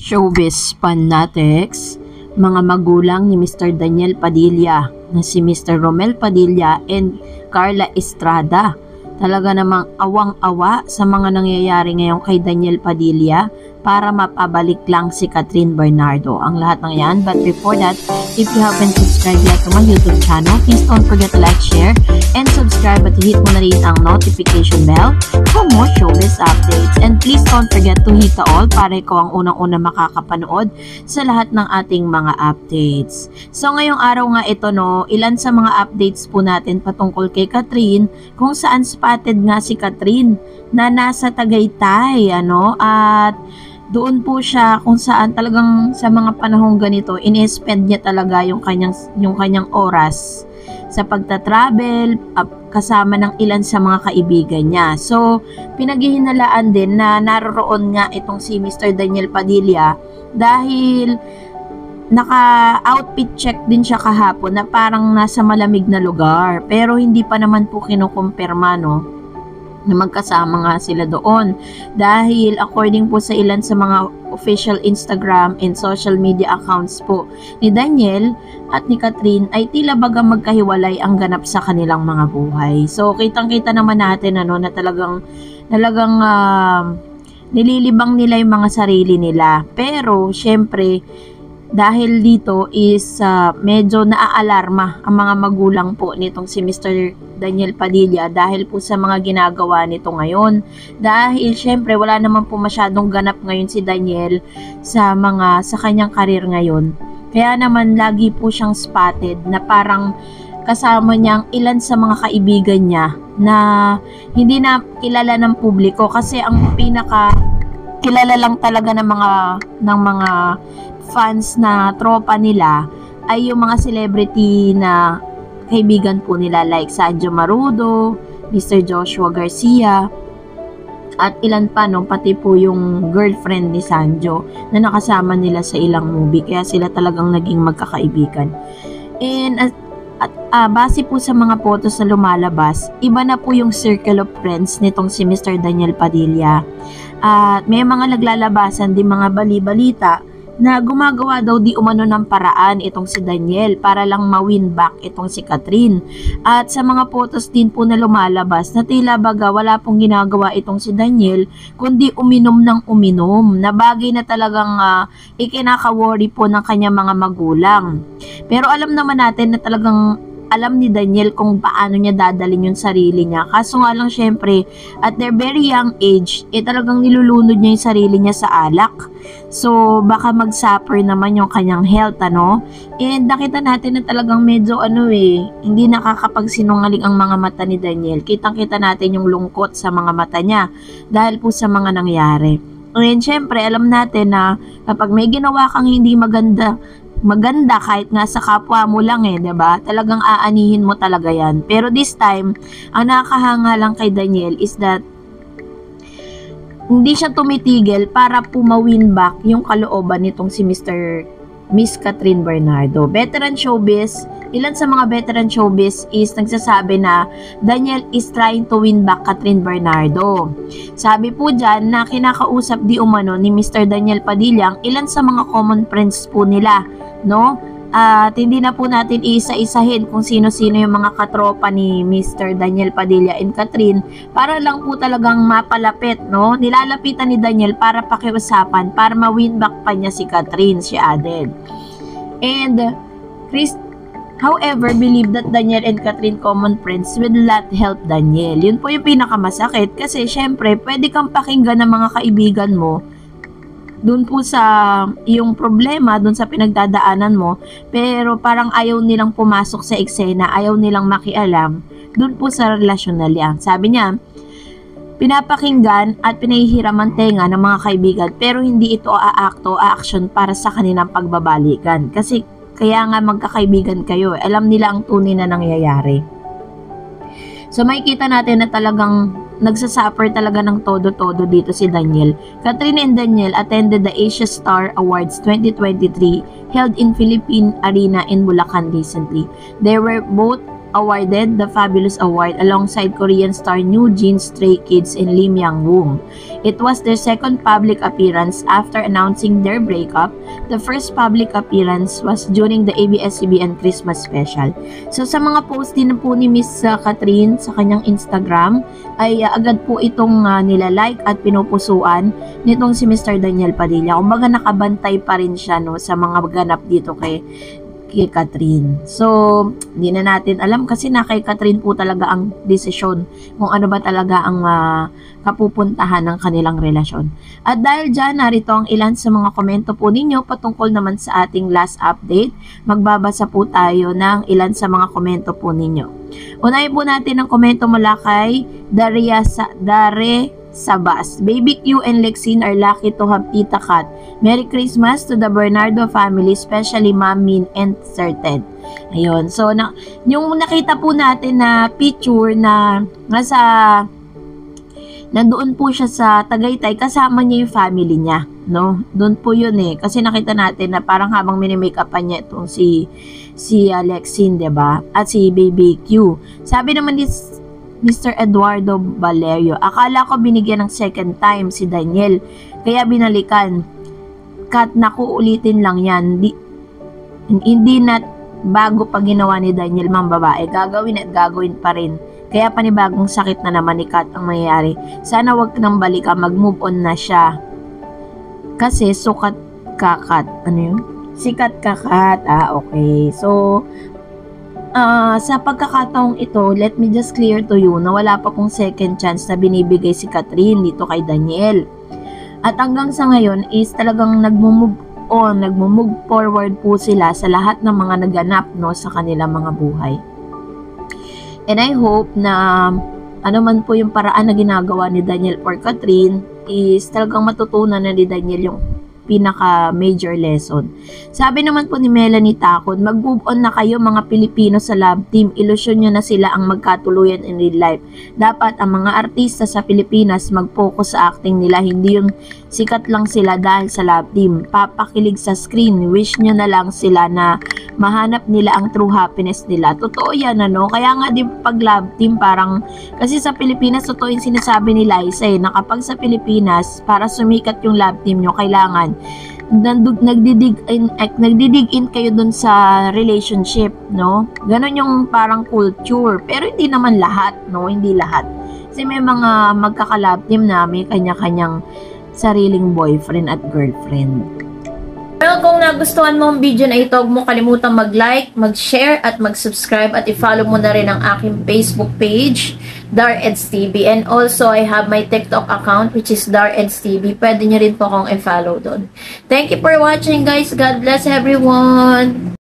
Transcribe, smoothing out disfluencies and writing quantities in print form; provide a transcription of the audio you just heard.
Showbiz fanatics, mga magulang ni Mr. Daniel Padilla na si Mr. Romel Padilla and Carla Estrada. Talaga namang awang-awa sa mga nangyayari ngayon kay Daniel Padilla para mapabalik lang si Catherine Bernardo. Ang lahat ng yan. But before that, if you haven't subscribed yet to my YouTube channel, please don't forget to like, share, and subscribe at hit mo na rin ang notification bell for more showbiz updates. And please don't forget to hit the all para ikaw ang unang-una makakapanood sa lahat ng ating mga updates. So ngayong araw nga ito, ilan sa mga updates po natin patungkol kay Catherine, kung saan spotted nga si Catherine na nasa Tagaytay, at doon po siya kung saan talagang sa mga panahong ganito ini-spend niya talaga yung kanyang oras sa pagta-travel kasama ng ilan sa mga kaibigan niya. So pinaghihinalaan din na naroon nga itong si Mr. Daniel Padilla dahil naka-outfit check din siya kahapon na parang nasa malamig na lugar, pero hindi pa naman po kinukumpirma na magkasama nga sila doon, dahil according po sa ilan sa mga official Instagram and social media accounts po ni Daniel at ni Catherine ay tila baga magkahiwalay ang ganap sa kanilang mga buhay. So kitang-kita naman natin na talagang nililibang nila yung mga sarili nila, pero syempre dahil dito is medyo naaalarma ang mga magulang po nitong si Mr. Daniel Padilla dahil po sa mga ginagawa nito ngayon. Dahil syempre wala naman po masyadong ganap ngayon si Daniel sa kanyang karir ngayon. Kaya naman lagi po siyang spotted na parang kasama niyang ilan sa mga kaibigan niya na hindi na kilala ng publiko, kasi ang pinaka kilala lang talaga ng mga fans na tropa nila ay yung mga celebrity na kaibigan po nila like Sanjo Marudo, Mr. Joshua Garcia, at ilan pa pati po yung girlfriend ni Sanjo na nakasama nila sa ilang movie, kaya sila talagang naging magkakaibigan. And base po sa mga photos na lumalabas, iba na po yung circle of friends nitong si Mr. Daniel Padilla. At may mga naglalabasan din mga bali-balita na gumagawa daw di umano ng paraan itong si Daniel para lang ma-win back itong si Catherine. At sa mga photos din po na lumalabas na tila baga wala pong ginagawa itong si Daniel kundi uminom ng uminom, na bagay na talagang ikinaka-worry po ng kanyang mga magulang. Pero alam naman natin na talagang alam ni Daniel kung paano niya dadalhin yung sarili niya. Kaso nga lang syempre, at their very young age, talagang nilulunod niya yung sarili niya sa alak. So, baka mag-suffer naman yung kanyang health, And nakita natin na talagang medyo hindi nakakapagsinungaling ang mga mata ni Daniel. Kitang-kita natin yung lungkot sa mga mata niya dahil po sa mga nangyari. And syempre, alam natin na kapag may ginawa kang hindi maganda kahit nga sa kapwa mo lang diba? Talagang aanihin mo talaga yan. Pero this time, ang nakakahanga lang kay Daniel is that hindi siya tumitigil para pumawin back yung kalooban nitong si Miss Catherine Bernardo. Veteran showbiz, ilan sa mga veteran showbiz is nagsasabi na Daniel is trying to win back Catherine Bernardo. Sabi po dyan na kinakausap di umano ni Mr. Daniel Padilla ang ilan sa mga common friends po nila, At hindi na po natin isa-isahin kung sino-sino yung mga katropa ni Mr. Daniel Padilla and Catherine para lang po talagang mapalapit, Nilalapitan ni Daniel para pakiusapan, para ma-win back pa niya si Catherine, she added. And Chris, however, believe that Daniel and Catherine common friends will not help Daniel. Yun po yung pinakamasakit kasi syempre, pwede kang pakinggan ng mga kaibigan mo doon po sa iyong problema, doon sa pinagdadaanan mo, pero parang ayaw nilang pumasok sa eksena, ayaw nilang makialam doon po sa relasyon na liang. Sabi niya, pinapakinggan at pinahihiraman tenga ng mga kaibigan, pero hindi ito aaksyon para sa kanilang pagbabalikan. Kasi kaya nga magkakaibigan kayo, alam nila ang tunay na nangyayari. So makikita natin na talagang nagsasuffer talaga ng todo-todo dito si Daniel. Catherine and Daniel attended the Asia Star Awards 2023 held in Philippine Arena in Bulacan recently. They were both awarded the Fabulous Award alongside Korean star New Jeans, Stray Kids, and Lim Yang-woong. It was their second public appearance after announcing their breakup. The first public appearance was during the ABS-CBN Christmas special. So sa mga post din po ni Miss Catherine sa kanyang Instagram, ay agad po itong nilalike at pinupusuan nitong si Mr. Daniel Padilla. Kumbaga nakabantay pa rin siya no, sa mga ganap dito kay Catherine. So, hindi na natin alam kasi na kay Catherine po talaga ang desisyon kung ano ba talaga ang kapupuntahan ng kanilang relasyon. At dahil dyan, narito ang ilan sa mga komento po ninyo patungkol naman sa ating last update. Magbabasa po tayo ng ilan sa mga komento po ninyo. Unahin po natin ang komento mula kay Dare Sabas. Baby Q and Lexine are lucky to have Tita Kat. Merry Christmas to the Bernardo family, especially Ma'am Min and Sir Ted. Ayun. So, yung nakita po natin na picture na nandoon po siya sa Tagaytay, kasama niya yung family niya. No? Doon po yun eh. Kasi nakita natin na parang habang mini-makeupan niya itong si Lexine, diba? At si Baby Q. Sabi naman ni Mr. Eduardo Valerio, akala ko binigyan ng second time si Daniel, kaya binalikan. Kat, naku, ulitin lang yan. Hindi na bago pa ginawa ni Daniel mang babae, gagawin at gagawin pa rin. Kaya panibagong sakit na naman ni Kat ang mangyayari. Sana wag nang balikan, mag-move on na siya. Kasi sukat kakat. Ano yun? Sikat kakat. Okay. So, sa pagkakataong ito, let me just clear to you na wala pa pong second chance na binibigay si Catherine dito kay Daniel. At hanggang sa ngayon is talagang nagmumove forward po sila sa lahat ng mga naganap no, sa kanilang mga buhay. And I hope na ano man po yung paraan na ginagawa ni Daniel or Catherine is talagang matutunan na ni Daniel yung pinaka major lesson. Sabi naman po ni Melanie Takod, mag-move on na kayo mga Pilipino sa love team. Ilusyon nyo na sila ang magkatuluyan in real life. Dapat ang mga artista sa Pilipinas mag-focus sa acting nila, hindi yung sikat lang sila dahil sa love team. Papakilig sa screen, wish nyo na lang sila na mahanap nila ang true happiness nila. Totoo yan ano, kaya nga din pag love team parang, kasi sa Pilipinas totoo yung sinasabi nila na kapag sa Pilipinas para sumikat yung love team nyo, kailangan nagdidig in kayo dun sa relationship, no? Ganon yung parang culture. Pero hindi naman lahat, no? Hindi lahat. Kasi may mga magkakalab team na may kanya-kanyang sariling boyfriend at girlfriend. Well, kung nagustuhan mo ang video na ito, huwag mo kalimutang mag-like, mag-share, at mag-subscribe, at i-follow mo na rin ang aking Facebook page, DarEdsTV. And also, I have my TikTok account, which is DarEdsTV. Pwede nyo rin po akong i-follow doon. Thank you for watching, guys. God bless everyone!